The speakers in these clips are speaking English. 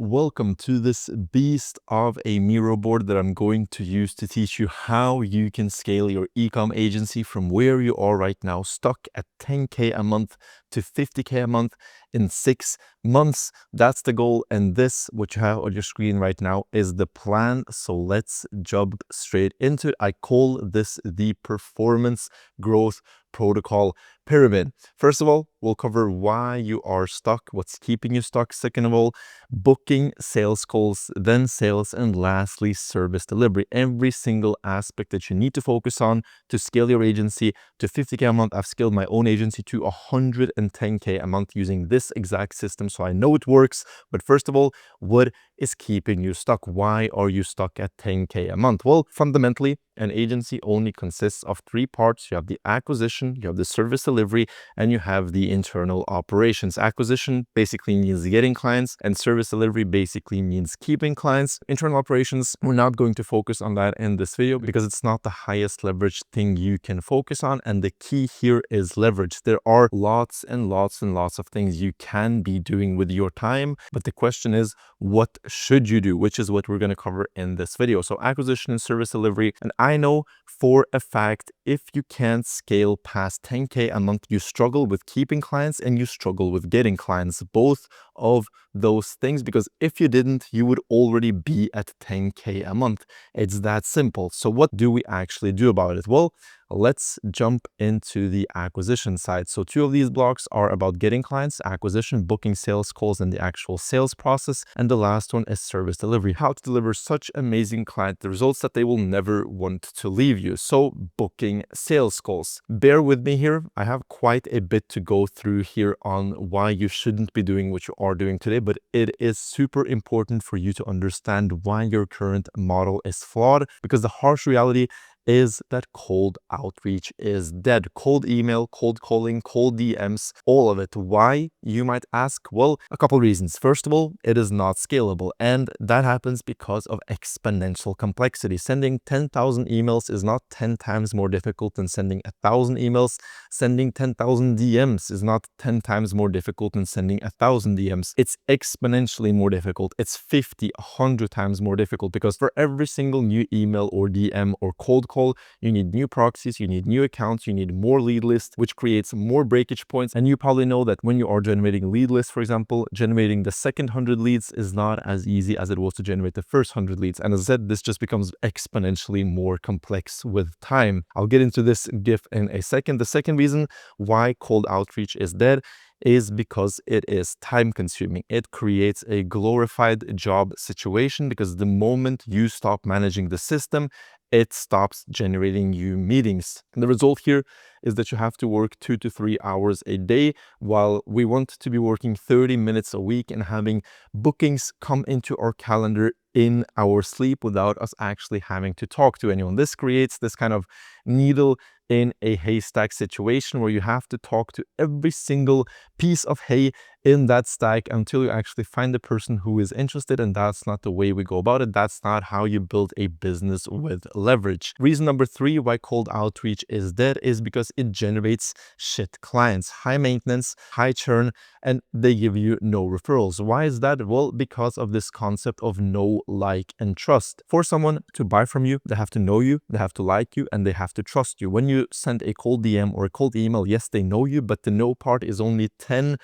Welcome to this beast of a Miro board that I'm going to use to teach you how you can scale your ecom agency from where you are right now, stuck at 10K a month to 50K a month in 6 months. That's the goal. And this, what you have on your screen right now, is the plan. So let's jump straight into it. I call this the performance growth protocol pyramid. First of all, we'll cover why you are stuck, what's keeping you stuck. Second of all, booking, sales calls, then sales, and lastly, service delivery. Every single aspect that you need to focus on to scale your agency to 50K a month. I've scaled my own agency to 110K a month using this exact system, so I know it works. But first of all, what is keeping you stuck? Why are you stuck at 10K a month? Well, fundamentally, an agency only consists of 3 parts. You have the acquisition, you have the service delivery, and you have the internal operations. Acquisition basically means getting clients, and service delivery basically means keeping clients. Internal operations, we're not going to focus on that in this video because it's not the highest leverage thing you can focus on. And the key here is leverage. There are lots and lots and lots of things you can be doing with your time, but the question is, what should you do? Which is what we're going to cover in this video. So acquisition and service delivery. And I know for a fact, if you can't scale past 10K a month, you struggle with keeping clients and you struggle with getting clients, both of those things, because if you didn't, you would already be at 10K a month. It's that simple. So what do we actually do about it? Well, let's jump into the acquisition side. So 2 of these blocks are about getting clients, acquisition, booking, sales calls, and the actual sales process. And the last one is service delivery, how to deliver such amazing client results that they will never want to leave you. So booking sales calls. Bear with me here. I have quite a bit to go through here on why you shouldn't be doing what you are doing today, but it is super important for you to understand why your current model is flawed, because the harsh reality is that cold outreach is dead. Cold email, cold calling, cold DMs, all of it. Why, you might ask? Well, a couple reasons. First of all, it is not scalable, and that happens because of exponential complexity. Sending 10,000 emails is not 10 times more difficult than sending 1,000 emails. Sending 10,000 DMs is not 10 times more difficult than sending 1,000 DMs. It's exponentially more difficult. It's 50, 100 times more difficult, because for every single new email or DM or cold call, you need new proxies, you need new accounts, you need more lead lists, which creates more breakage points. And you probably know that when you are generating lead lists, for example, generating the second 100 leads is not as easy as it was to generate the first 100 leads. And as I said, this just becomes exponentially more complex with time. I'll get into this GIF in a second. The second reason why cold outreach is dead is because it is time consuming. It creates a glorified job situation, because the moment you stop managing the system, it stops generating you meetings. And the result here is that you have to work 2 to 3 hours a day, while we want to be working 30 minutes a week and having bookings come into our calendar in our sleep without us actually having to talk to anyone. This creates this kind of needle in a haystack situation where you have to talk to every single piece of hay in that stack until you actually find the person who is interested. And that's not the way we go about it. That's not how you build a business with leverage. Reason number 3 why cold outreach is dead is because it generates shit clients, high maintenance, high churn, and they give you no referrals. Why is that? Well, because of this concept of know, like, and trust. For someone to buy from you, they have to know you, they have to like you, and they have to trust you. When you send a cold DM or a cold email, yes, they know you, but the know part is only 10%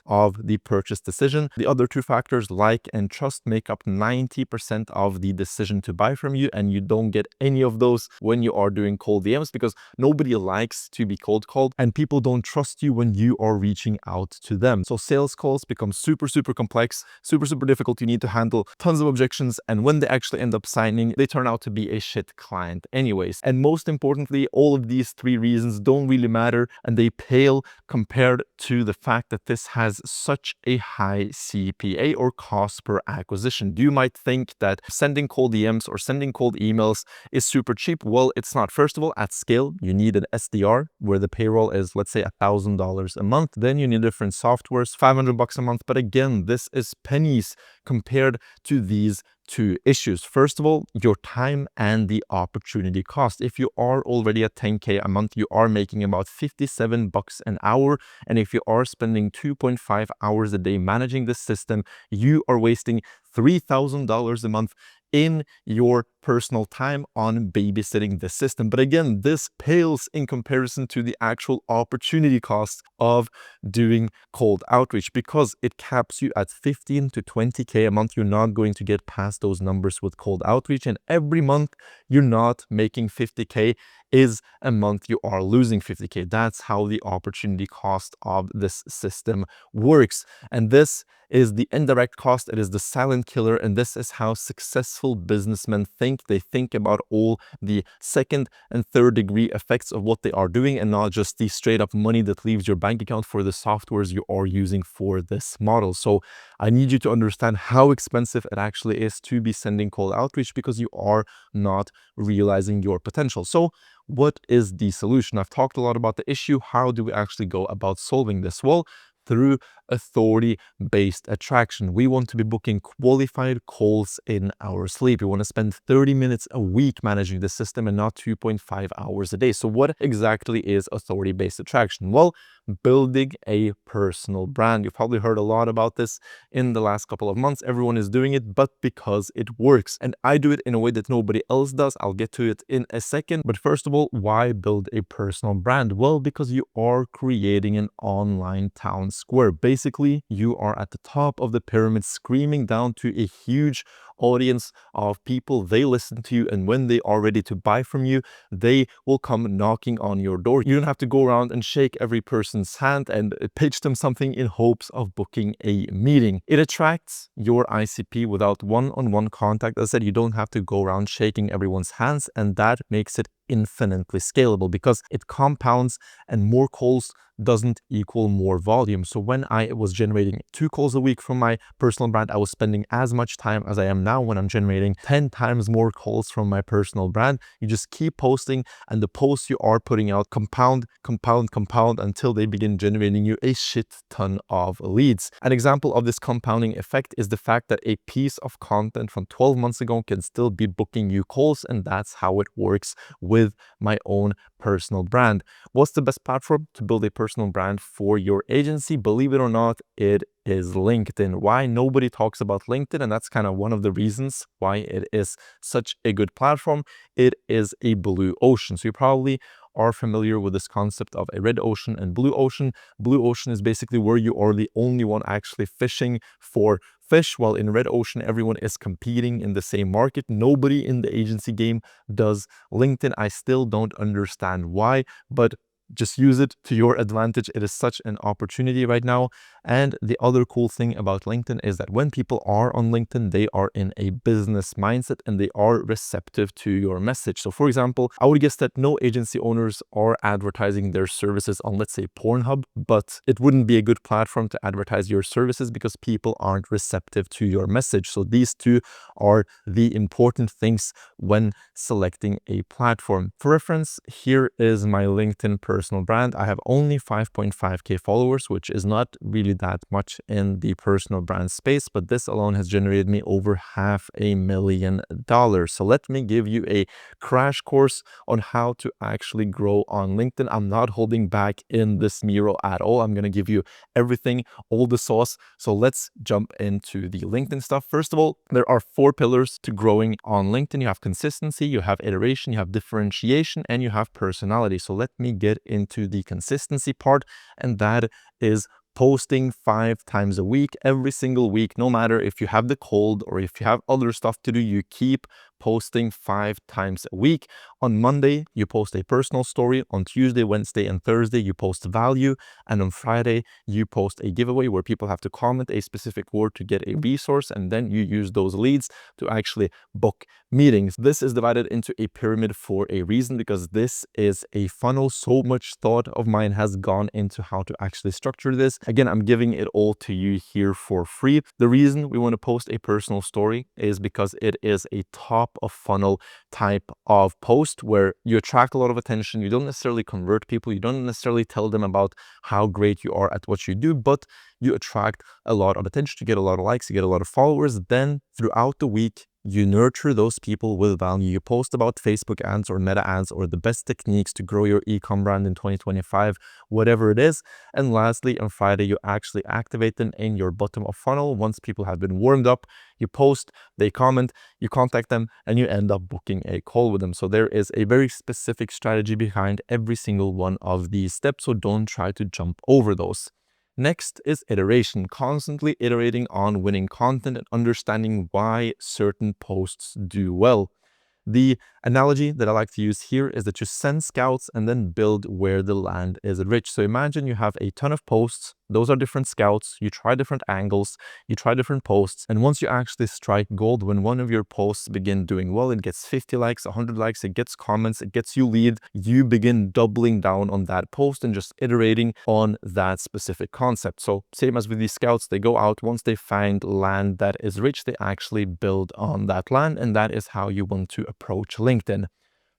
of the purchase decision. The other 2 factors, like and trust, make up 90% of the decision to buy from you, and you don't get any of those when you are doing cold DMs, because nobody likes to be cold called, and people don't trust you when you are reaching out to them. So sales calls become super complex, super difficult. You need to handle tons of objections, and when they actually end up signing, they turn out to be a shit client anyways. And most importantly, all of these 3 reasons don't really matter, and they pale compared to the fact that this has such a high CPA, or cost per acquisition. You might think that sending cold DMs or sending cold emails is super cheap. Well, it's not. First of all, at scale, you need an SDR where the payroll is, let's say, $1,000 a month. Then you need different softwares, $500 a month. But again, this is pennies compared to these two issues. First of all, your time and the opportunity cost. If you are already at 10K a month, you are making about 57 bucks an hour. And if you are spending 2.5 hours a day managing this system, you are wasting $3,000 a month in your personal time on babysitting the system. But again, this pales in comparison to the actual opportunity cost of doing cold outreach, because it caps you at 15 to 20K a month. You're not going to get past those numbers with cold outreach. And every month you're not making 50K is a month you are losing 50K. That's how the opportunity cost of this system works. And this is the indirect cost. It is the silent killer. And this is how successful businessmen think. They think about all the second and third degree effects of what they are doing, and not just the straight up money that leaves your bank account for the softwares you are using for this model. So I need you to understand how expensive it actually is to be sending cold outreach, because you are not realizing your potential. So what is the solution? I've talked a lot about the issue. How do we actually go about solving this? Well, through authority-based attraction. We want to be booking qualified calls in our sleep. We want to spend 30 minutes a week managing the system and not 2.5 hours a day. So what exactly is authority-based attraction? Well, building a personal brand. You've probably heard a lot about this in the last couple of months. Everyone is doing it, but because it works. And I do it in a way that nobody else does. I'll get to it in a second. But first of all, why build a personal brand? Well, because you are creating an online town square. Basically, you are at the top of the pyramid, screaming down to a huge audience of people. They listen to you, and when they are ready to buy from you, they will come knocking on your door. You don't have to go around and shake every person's hand and pitch them something in hopes of booking a meeting. It attracts your ICP without one-on-one contact. As I said, you don't have to go around shaking everyone's hands, and that makes it infinitely scalable because it compounds, and more calls doesn't equal more volume. So when I was generating 2 calls a week from my personal brand, I was spending as much time as I am now when I'm generating 10 times more calls from my personal brand. You just keep posting, and the posts you are putting out compound until they begin generating you a shit ton of leads. An example of this compounding effect is the fact that a piece of content from 12 months ago can still be booking you calls, and that's how it works with my own personal brand. What's the best platform to build a personal brand for your agency? Believe it or not, it is LinkedIn. Why? Nobody talks about LinkedIn, and that's kind of one of the reasons why it is such a good platform. It is a blue ocean. So you probably are familiar with this concept of a red ocean and blue ocean. Blue ocean is basically where you are the only one actually fishing for fish, while in red ocean everyone is competing in the same market. Nobody in the agency game does LinkedIn. I still don't understand why, but just use it to your advantage. It is such an opportunity right now. And the other cool thing about LinkedIn is that when people are on LinkedIn, they are in a business mindset and they are receptive to your message. So for example, I would guess that no agency owners are advertising their services on, let's say, Pornhub, but it wouldn't be a good platform to advertise your services because people aren't receptive to your message. So these two are the important things when selecting a platform. For reference, here is my LinkedIn personal brand. I have only 5.5K followers, which is not really that much in the personal brand space, but this alone has generated me over $500,000. So let me give you a crash course on how to actually grow on LinkedIn. I'm not holding back in this Miro at all. I'm going to give you everything, all the sauce. So let's jump into the LinkedIn stuff. First of all, there are 4 pillars to growing on LinkedIn. You have consistency, you have iteration, you have differentiation, and you have personality. So let me get into the consistency part, and that is posting 5 times a week, every single week. No matter if you have the cold or if you have other stuff to do, you keep posting 5 times a week. On Monday, you post a personal story. On Tuesday, Wednesday, and Thursday, you post value. And on Friday, you post a giveaway where people have to comment a specific word to get a resource. And then you use those leads to actually book meetings. This is divided into a pyramid for a reason, because this is a funnel. So much thought of mine has gone into how to actually structure this. Again, I'm giving it all to you here for free. The reason we want to post a personal story is because it is a top of funnel type of post where you attract a lot of attention. You don't necessarily convert people. You don't necessarily tell them about how great you are at what you do, but you attract a lot of attention. You get a lot of likes, you get a lot of followers. Then throughout the week, You nurture those people with value. You post about Facebook ads or meta ads or the best techniques to grow your ecom brand in 2025, whatever it is. And lastly, on Friday, you actually activate them in your bottom of funnel. Once people have been warmed up, you post, they comment, you contact them, and you end up booking a call with them. So there is a very specific strategy behind every single one of these steps. So don't try to jump over those. Next is iteration, constantly iterating on winning content and understanding why certain posts do well. The analogy that I like to use here is that you send scouts and then build where the land is rich. So imagine you have a ton of posts. Those are different scouts. You try different angles, you try different posts. And once you actually strike gold, when one of your posts begin doing well, it gets 50 likes, 100 likes, it gets comments, it gets you lead, you begin doubling down on that post and just iterating on that specific concept. So same as with these scouts, they go out, once they find land that is rich, they actually build on that land. And that is how you want to approach LinkedIn.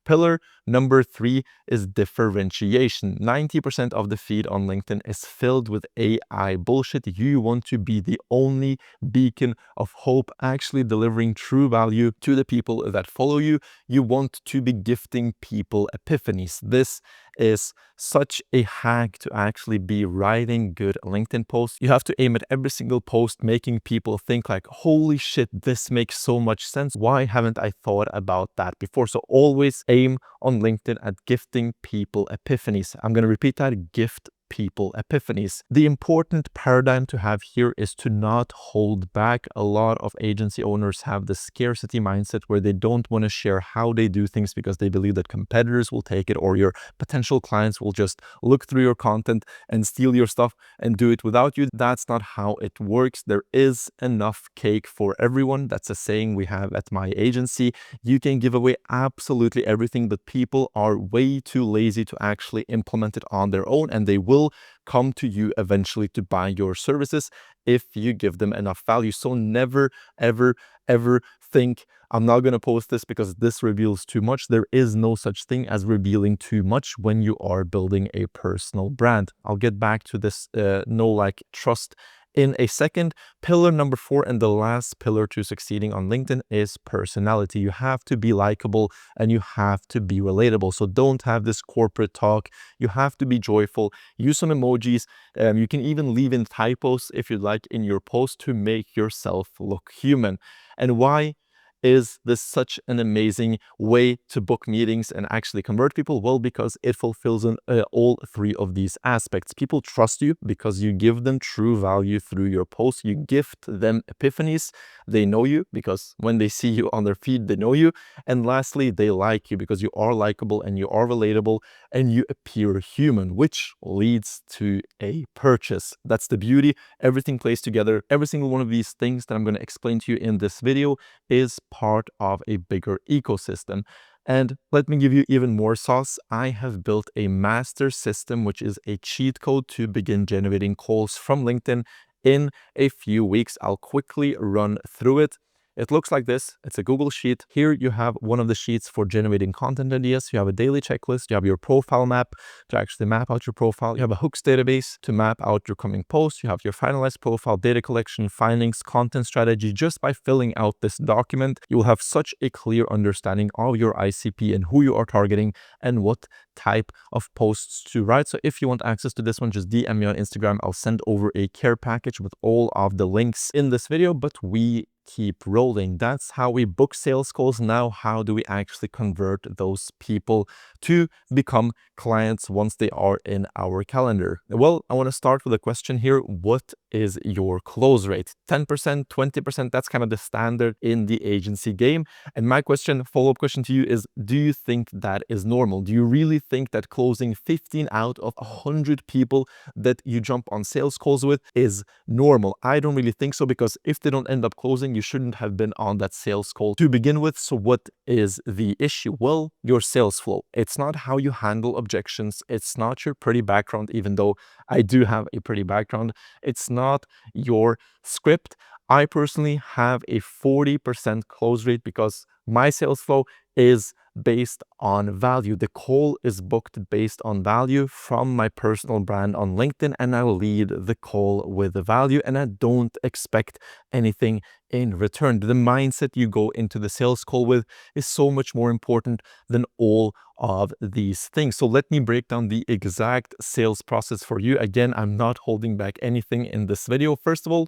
Pillar number 3 is differentiation. 90% of the feed on LinkedIn is filled with AI bullshit. You want to be the only beacon of hope, actually delivering true value to the people that follow you. You want to be gifting people epiphanies. This is such a hack to actually be writing good LinkedIn posts. You have to aim at every single post, making people think like, holy shit, this makes so much sense. Why haven't I thought about that before? So always aim on LinkedIn at gifting people epiphanies. I'm going to repeat that, gift people epiphanies. The important paradigm to have here is to not hold back. A lot of agency owners have the scarcity mindset where they don't want to share how they do things because they believe that competitors will take it or your potential clients will just look through your content and steal your stuff and do it without you. That's not how it works. There is enough cake for everyone. That's a saying we have at my agency. You can give away absolutely everything, but people are way too lazy to actually implement it on their own, and they will come to you eventually to buy your services if you give them enough value. So never, ever, ever think, I'm not going to post this because this reveals too much. There is no such thing as revealing too much when you are building a personal brand. I'll get back to this know, like, trust in a second. Pillar number 4 and the last pillar to succeeding on LinkedIn is personality. You have to be likable and you have to be relatable. So don't have this corporate talk. You have to be joyful. Use some emojis. You can even leave in typos if you'd like in your post to make yourself look human. And why is this such an amazing way to book meetings and actually convert people? Well, because it fulfills all 3 of these aspects. People trust you because you give them true value through your posts. You gift them epiphanies. They know you because when they see you on their feed, they know you. And lastly, they like you because you are likable and you are relatable and you appear human, which leads to a purchase. That's the beauty. Everything plays together. Every single one of these things that I'm going to explain to you in this video is part of a bigger ecosystem. And let me give you even more sauce. I have built a master system, which is a cheat code to begin generating calls from LinkedIn in a few weeks. I'll quickly run through it. It looks like this. It's a Google sheet. Here you have one of the sheets for generating content ideas. You have a daily checklist. You have your profile map to actually map out your profile. You have a hooks database to map out your coming posts. You have your finalized profile, data collection, findings, content strategy. Just by filling out this document, you will have such a clear understanding of your ICP and who you are targeting and what type of posts to write. So if you want access to this one, just DM me on Instagram. I'll send over a care package with all of the links in this video, but we keep rolling. That's how we book sales calls. Now, how do we actually convert those people to become clients once they are in our calendar? Well, I want to start with a question here. What is your close rate? 10%, 20%? That's kind of the standard in the agency game. And my question, follow-up question to you is, do you think that is normal? Do you really think that closing 15 out of 100 people that you jump on sales calls with is normal? I don't really think so, because if they don't end up closing, you shouldn't have been on that sales call to begin with. So what is the issue? Well, your sales flow. It's not how you handle objections. It's not your pretty background, even though I do have a pretty background. It's not your script. I personally have a 40% close rate because my sales flow is based on value. The call is booked based on value from my personal brand on LinkedIn, and I lead the call with the value, and I don't expect anything in return. The mindset you go into the sales call with is so much more important than all of these things. So let me break down the exact sales process for you. Again, I'm not holding back anything in this video. First of all,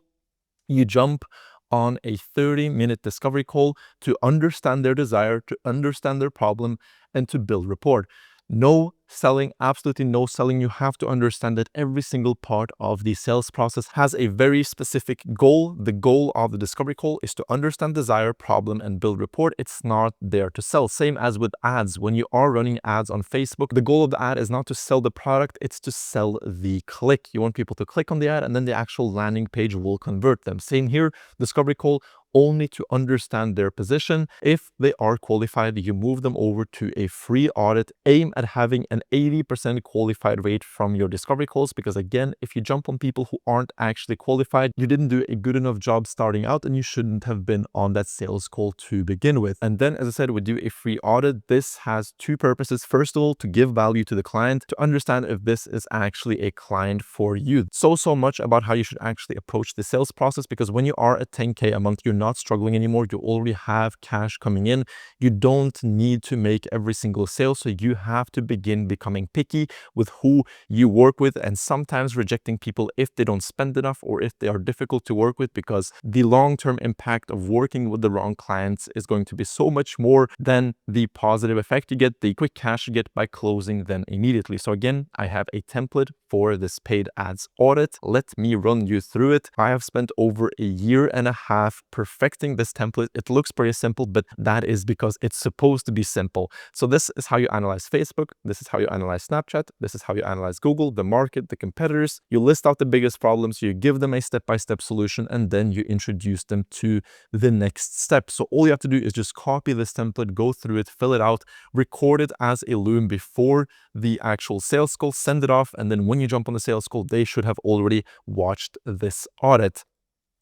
you jump on a 30-minute discovery call to understand their desire, to understand their problem, and to build rapport. No selling, absolutely no selling. You have to understand that every single part of the sales process has a very specific goal. The goal of the discovery call is to understand desire, problem, and build rapport. It's not there to sell. Same as with ads. When you are running ads on Facebook, the goal of the ad is not to sell the product, it's to sell the click. You want people to click on the ad, and then the actual landing page will convert them. Same here, discovery call, only to understand their position. If they are qualified, you move them over to a free audit. Aim at having an 80% qualified rate from your discovery calls, because again, if you jump on people who aren't actually qualified, you didn't do a good enough job starting out, and you shouldn't have been on that sales call to begin with. And then, as I said, we do a free audit. This has two purposes. First of all, to give value to the client, to understand if this is actually a client for you. So much about how you should actually approach the sales process, because when you are at 10K a month, you're not struggling anymore. You already have cash coming in. You don't need to make every single sale. So you have to begin becoming picky with who you work with, and sometimes rejecting people if they don't spend enough or if they are difficult to work with, because the long-term impact of working with the wrong clients is going to be so much more than the positive effect you get, the quick cash you get by closing them immediately. So again, I have a template for this paid ads audit. Let me run you through it. I have spent over a year and a half perfecting this template. It looks pretty simple, but that is because it's supposed to be simple. So this is how you analyze Facebook. This is how you analyze Snapchat. This is how you analyze Google, the market, the competitors. You list out the biggest problems, you give them a step-by-step solution, and then you introduce them to the next step. So all you have to do is just copy this template, go through it, fill it out, record it as a loom before the actual sales call, send it off, and then when you jump on the sales call, they should have already watched this audit.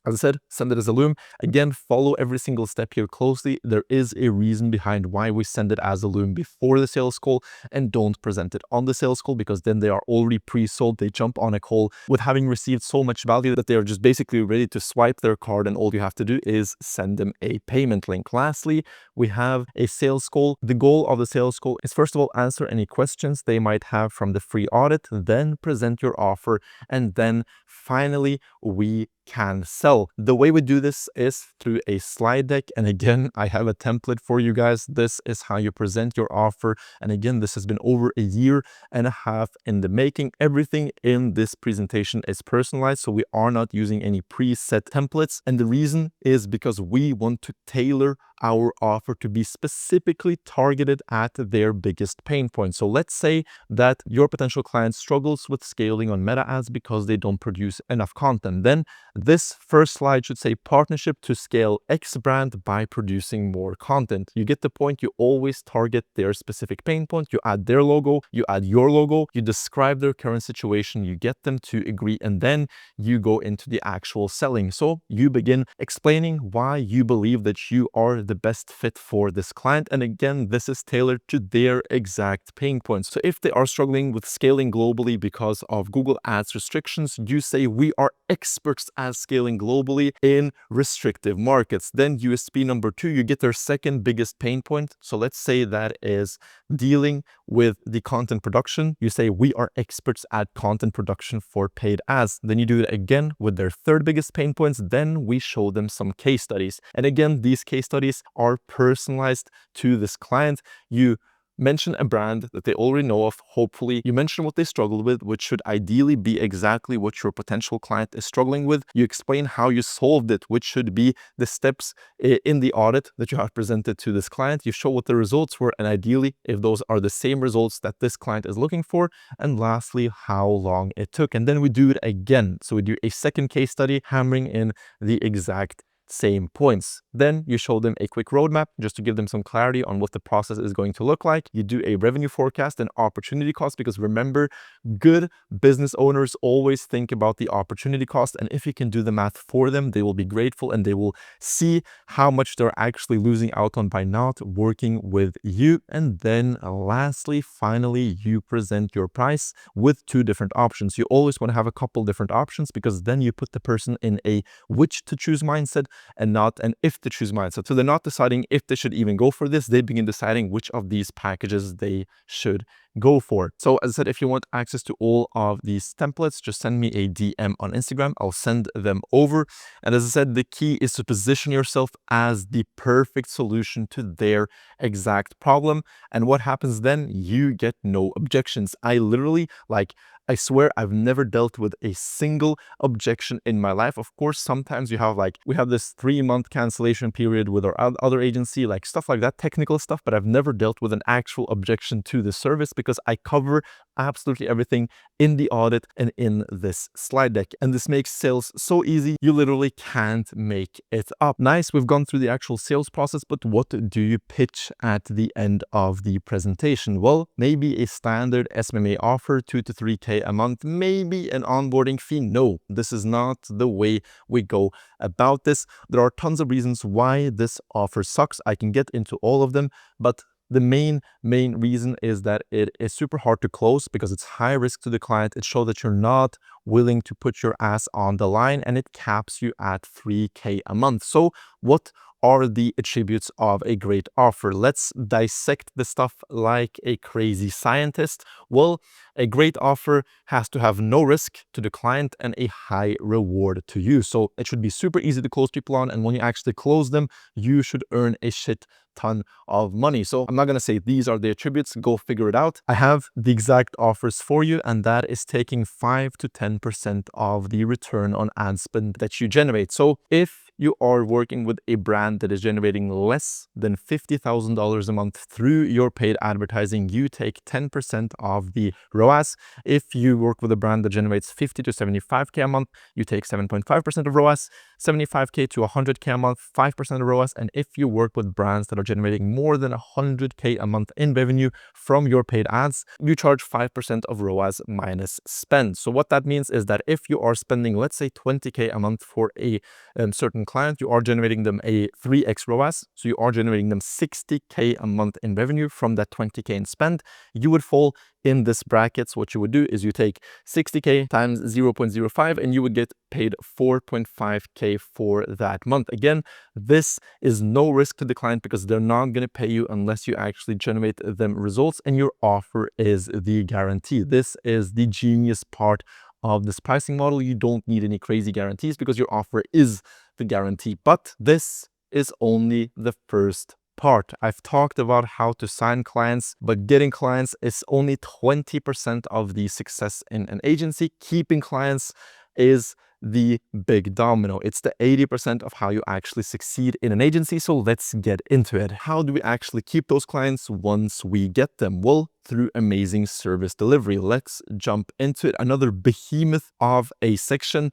As I said, send it as a loom. Again, follow every single step here closely. There is a reason behind why we send it as a loom before the sales call and don't present it on the sales call, because then they are already pre-sold. They jump on a call with having received so much value that they are just basically ready to swipe their card, and all you have to do is send them a payment link. Lastly, we have a sales call. The goal of the sales call is, first of all, answer any questions they might have from the free audit, then present your offer, and then finally we can sell. The way we do this is through a slide deck. And again, I have a template for you guys. This is how you present your offer. And again, this has been over a year and a half in the making. Everything in this presentation is personalized, so we are not using any preset templates. And the reason is because we want to tailor our offer to be specifically targeted at their biggest pain points. So let's say that your potential client struggles with scaling on Meta ads because they don't produce enough content. Then this first slide should say partnership to scale X brand by producing more content. You get the point. You always target their specific pain point. You add their logo, you add your logo, you describe their current situation, you get them to agree, and then you go into the actual selling. So you begin explaining why you believe that you are the best fit for this client. And again, this is tailored to their exact pain points. So if they are struggling with scaling globally because of Google Ads restrictions, you say we are experts at scaling globally in restrictive markets. Then USP number 2, you get their second biggest pain point. So let's say that is dealing with the content production. You say we are experts at content production for paid ads. Then you do it again with their third biggest pain points. Then we show them some case studies. And again, these case studies are personalized to this client. You mention a brand that they already know of. Hopefully, you mention what they struggled with, which should ideally be exactly what your potential client is struggling with. You explain how you solved it, which should be the steps in the audit that you have presented to this client. You show what the results were, and ideally, if those are the same results that this client is looking for. And lastly, how long it took. And then we do it again. So we do a second case study, hammering in the exact same points. Then you show them a quick roadmap just to give them some clarity on what the process is going to look like. You do a revenue forecast and opportunity cost, because remember, good business owners always think about the opportunity cost. And if you can do the math for them, they will be grateful and they will see how much they're actually losing out on by not working with you. And then lastly, finally, you present your price with two different options. You always want to have a couple different options, because then you put the person in a which to choose mindset and not an if to choose mindset. So they're not deciding if they should even go for this. They begin deciding which of these packages they should go for. So as I said, if you want access to all of these templates, just send me a DM on Instagram. I'll send them over. And as I said, the key is to position yourself as the perfect solution to their exact problem. And what happens then? You get no objections. I swear I've never dealt with a single objection in my life. Of course, sometimes we have this 3-month cancellation period with our other agency, like stuff like that, technical stuff, but I've never dealt with an actual objection to the service, because I cover absolutely everything in the audit and in this slide deck. And this makes sales so easy, you literally can't make it up. Nice, we've gone through the actual sales process, but what do you pitch at the end of the presentation? Well, maybe a standard SMMA offer, 2 to 3K a month, maybe an onboarding fee. No, this is not the way we go about this. There are tons of reasons why this offer sucks. I can get into all of them, but the main reason is that it is super hard to close because it's high risk to the client. It shows that you're not willing to put your ass on the line, and it caps you at 3K a month. So what are the attributes of a great offer? Let's dissect the stuff like a crazy scientist. Well, a great offer has to have no risk to the client and a high reward to you. So it should be super easy to close people on, and when you actually close them, you should earn a shit ton of money. So I'm not going to say these are the attributes, go figure it out. I have the exact offers for you, and that is taking 5 to 10% of the return on ad spend that you generate. So if you are working with a brand that is generating less than $50,000 a month through your paid advertising, you take 10% of the ROAS. If you work with a brand that generates 50 to 75K a month, you take 7.5% of ROAS, 75K to 100K a month, 5% of ROAS. And if you work with brands that are generating more than 100K a month in revenue from your paid ads, you charge 5% of ROAS minus spend. So what that means is that if you are spending, let's say 20K a month for a certain client, you are generating them a 3x ROAS. So you are generating them 60K a month in revenue from that 20K in spend. You would fall in this bracket. So what you would do is you take 60K times 0.05 and you would get paid 4.5K for that month. Again, this is no risk to the client because they're not going to pay you unless you actually generate them results, and your offer is the guarantee. This is the genius part of this pricing model. You don't need any crazy guarantees because your offer is the guarantee. But this is only the first part. I've talked about how to sign clients, but getting clients is only 20% of the success in an agency. Keeping clients is the big domino. It's the 80% of how you actually succeed in an agency. So let's get into it. How do we actually keep those clients once we get them? Well, through amazing service delivery. Let's jump into it. Another behemoth of a section.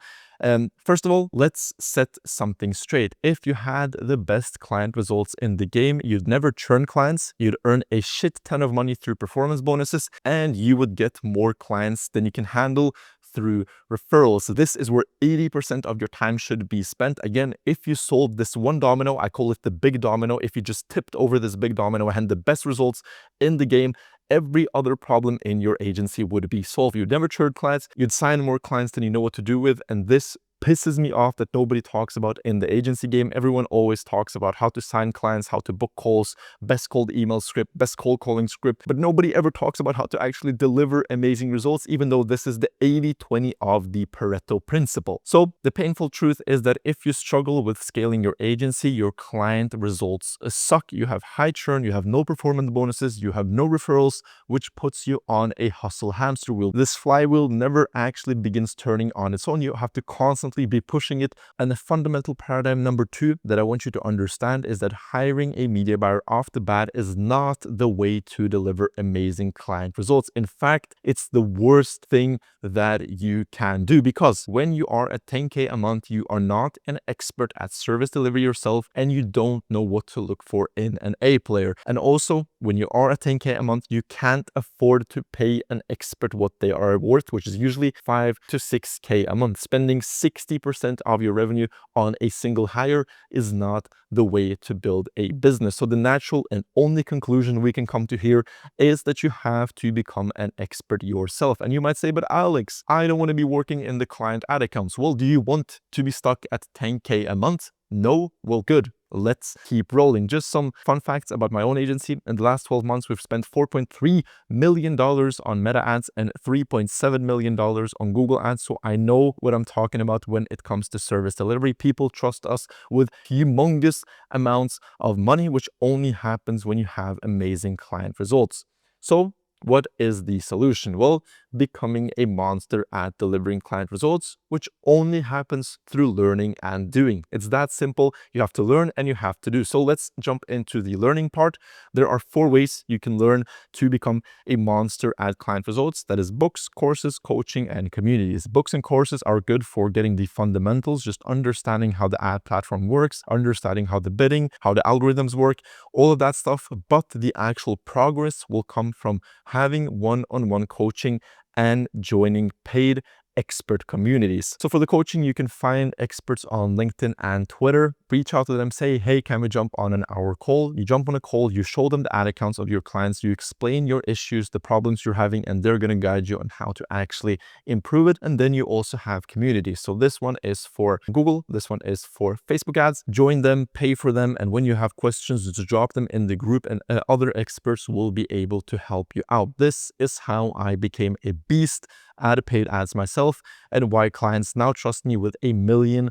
First of all, let's set something straight. If you had the best client results in the game, you'd never churn clients, you'd earn a shit ton of money through performance bonuses, and you would get more clients than you can handle through referrals. This is where 80% of your time should be spent. Again, if you solve this one domino, I call it the big domino. If you just tipped over this big domino and had the best results in the game, every other problem in your agency would be solved. You'd never churn clients, you'd sign more clients than you know what to do with, and this pisses me off that nobody talks about in the agency game. Everyone always talks about how to sign clients, how to book calls, best cold email script, best cold calling script, but nobody ever talks about how to actually deliver amazing results, even though this is the 80-20 of the Pareto principle. So the painful truth is that if you struggle with scaling your agency, your client results suck. You have high churn, you have no performance bonuses, you have no referrals, which puts you on a hustle hamster wheel. This flywheel never actually begins turning on its own. You have to constantly constantly be pushing it. And the fundamental paradigm number 2 that I want you to understand is that hiring a media buyer off the bat is not the way to deliver amazing client results. In fact, it's the worst thing that you can do, because when you are at 10K a month, you are not an expert at service delivery yourself, and you don't know what to look for in an A player. And also, when you are at 10K a month, you can't afford to pay an expert what they are worth, which is usually 5 to 6K a month. Spending 60% of your revenue on a single hire is not the way to build a business. So the natural and only conclusion we can come to here is that you have to become an expert yourself. And you might say, but Alex, I don't want to be working in the client ad accounts. Well, do you want to be stuck at 10K a month? No? Well, good. Let's keep rolling. Just some fun facts about my own agency. In the last 12 months, we've spent $4.3 million on Meta ads and $3.7 million on Google ads. So I know what I'm talking about when it comes to service delivery. People trust us with humongous amounts of money, which only happens when you have amazing client results. So what is the solution? Well, becoming a monster at delivering client results, which only happens through learning and doing. It's that simple. You have to learn and you have to do. So let's jump into the learning part. There are 4 ways you can learn to become a monster at client results. That is books, courses, coaching, and communities. Books and courses are good for getting the fundamentals, just understanding how the ad platform works, understanding how the bidding, how the algorithms work, all of that stuff. But the actual progress will come from having one-on-one coaching and joining paid expert communities. So for the coaching, you can find experts on LinkedIn and Twitter. Reach out to them, say, hey, can we jump on an hour call? You jump on a call, you show them the ad accounts of your clients, you explain your issues, the problems you're having, and they're going to guide you on how to actually improve it. And then you also have communities. So this one is for Google, this one is for Facebook ads. Join them, pay for them, and when you have questions, just drop them in the group, and other experts will be able to help you out. This is how I became a beast at paid ads myself, and why clients now trust me with $1 million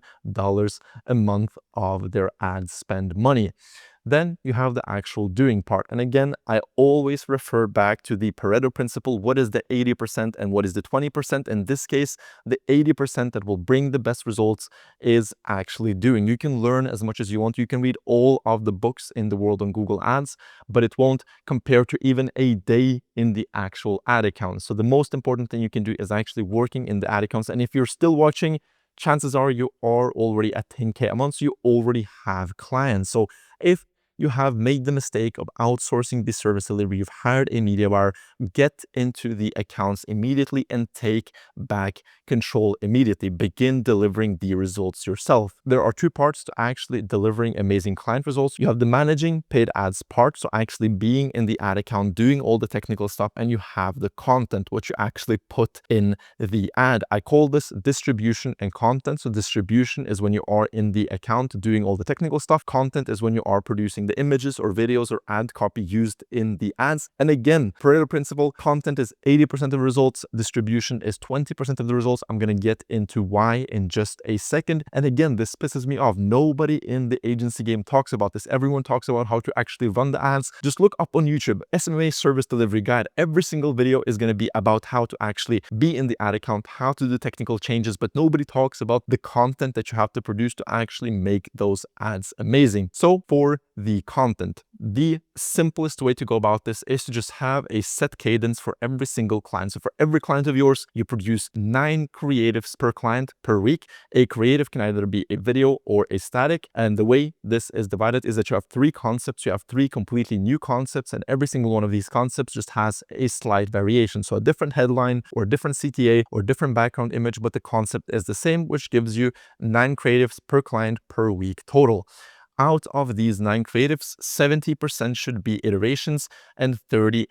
a month of their ad spend money. Then you have the actual doing part. And again, I always refer back to the Pareto principle. What is the 80% and what is the 20%? In this case, the 80% that will bring the best results is actually doing. You can learn as much as you want. You can read all of the books in the world on Google Ads, but it won't compare to even a day in the actual ad account. So the most important thing you can do is actually working in the ad accounts. And if you're still watching, chances are you are already at 10K a month, so you already have clients. So if you have made the mistake of outsourcing the service delivery, you've hired a media buyer, get into the accounts immediately and take back control immediately. Begin delivering the results yourself. There are 2 parts to actually delivering amazing client results. You have the managing paid ads part, so actually being in the ad account, doing all the technical stuff, and you have the content, what you actually put in the ad. I call this distribution and content. So distribution is when you are in the account doing all the technical stuff. Content is when you are producing the images or videos or ad copy used in the ads. And again, Pareto principle, content is 80% of the results, distribution is 20% of the results. I'm going to get into why in just a second. And again, this pisses me off. Nobody in the agency game talks about this. Everyone talks about how to actually run the ads. Just look up on YouTube, SMMA service delivery guide. Every single video is going to be about how to actually be in the ad account, how to do technical changes, but nobody talks about the content that you have to produce to actually make those ads amazing. So for the content, the simplest way to go about this is to just have a set cadence for every single client. So for every client of yours, you produce 9 creatives per client per week. A creative can either be a video or a static. And the way this is divided is that you have 3 concepts. You have 3 completely new concepts, and every single one of these concepts just has a slight variation. So a different headline or a different CTA or different background image, but the concept is the same, which gives you 9 creatives per client per week total. Out of these 9 creatives, 70% should be iterations and 30%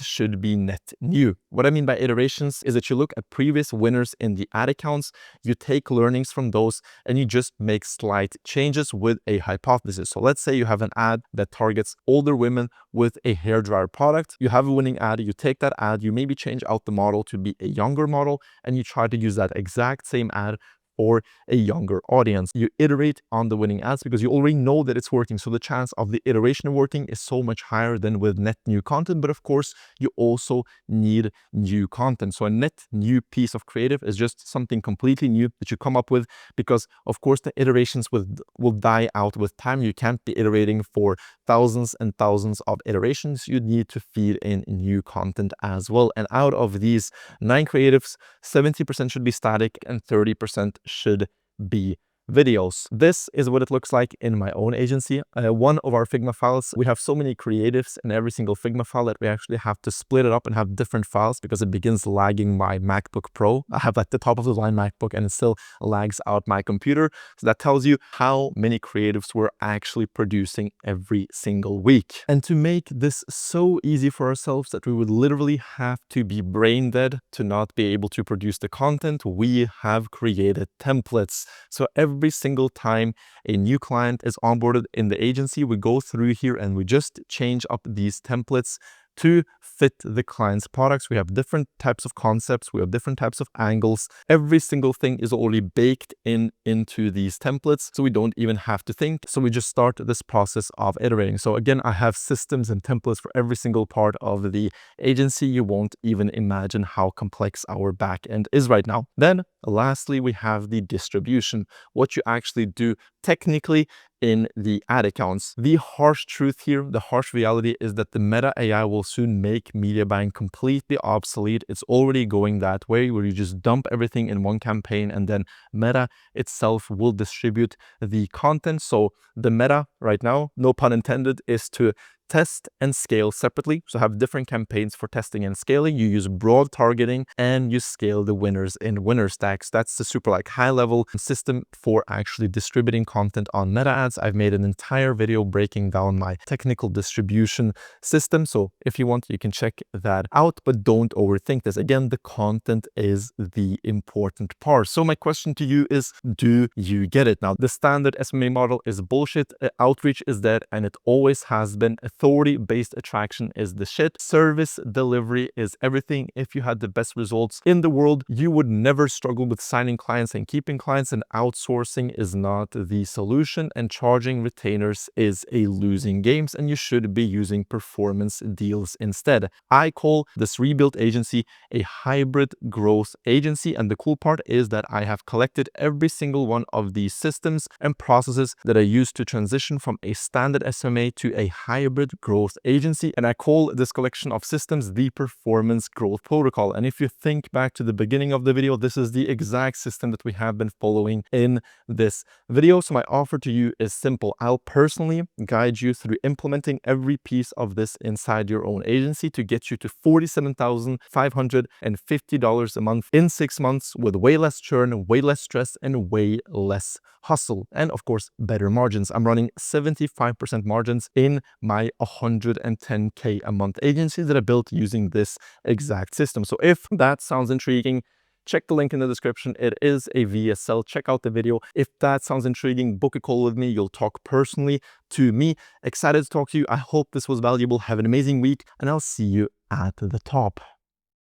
should be net new. What I mean by iterations is that you look at previous winners in the ad accounts, you take learnings from those, and you just make slight changes with a hypothesis. So let's say you have an ad that targets older women with a hairdryer product. You have a winning ad, you take that ad, you maybe change out the model to be a younger model, and you try to use that exact same ad for a younger audience. You iterate on the winning ads because you already know that it's working. So the chance of the iteration working is so much higher than with net new content. But of course, you also need new content. So a net new piece of creative is just something completely new that you come up with, because of course the iterations will die out with time. You can't be iterating for thousands and thousands of iterations. You need to feed in new content as well. And out of these 9 creatives, 70% should be static and 30% should be videos. This is what it looks like in my own agency. One of our Figma files, we have so many creatives in every single Figma file that we actually have to split it up and have different files because it begins lagging my MacBook Pro. I have like the top of the line MacBook and it still lags out my computer. So that tells you how many creatives we're actually producing every single week. And to make this so easy for ourselves that we would literally have to be brain dead to not be able to produce the content, we have created templates. So every single time a new client is onboarded in the agency, we go through here and we just change up these templates to fit the client's products. We have different types of concepts, we have different types of angles. Every single thing is already baked into these templates, so we don't even have to think. So we just start this process of iterating. So again, I have systems and templates for every single part of the agency. You won't even imagine how complex our back end is right now. Then lastly, we have the distribution, what you actually do technically in the ad accounts. The harsh truth here, the harsh reality is that the Meta AI will soon make media buying completely obsolete. It's already going that way, where you just dump everything in one campaign and then Meta itself will distribute the content. So the Meta right now, no pun intended, is to test and scale separately. So have different campaigns for testing and scaling. You use broad targeting and you scale the winners in winner stacks. That's the super like high level system for actually distributing content on Meta ads. I've made an entire video breaking down my technical distribution system. So if you want, you can check that out, but don't overthink this. Again, the content is the important part. So my question to you is, do you get it? Now, the standard SMMA model is bullshit. Outreach is dead and it always has been. Authority-based attraction is the shit. Service delivery is everything. If you had the best results in the world, you would never struggle with signing clients and keeping clients, and outsourcing is not the solution, and charging retainers is a losing game, and you should be using performance deals instead. I call this rebuilt agency a hybrid growth agency, and the cool part is that I have collected every single one of these systems and processes that I use to transition from a standard SMMA to a hybrid growth agency, and I call this collection of systems the performance growth protocol. And if you think back to the beginning of the video, this is the exact system that we have been following in this video. So my offer to you is simple. I'll personally guide you through implementing every piece of this inside your own agency to get you to $47,550 a month in 6 months with way less churn, way less stress, and way less hustle. And of course, better margins. I'm running 75% margins in my 110K a month agency that I built using this exact system. So if that sounds intriguing, check the link in the description. It is a VSL. Check out the video. If that sounds intriguing, book a call with me. You'll talk personally to me. Excited to talk to you. I hope this was valuable. Have an amazing week, and I'll see you at the top.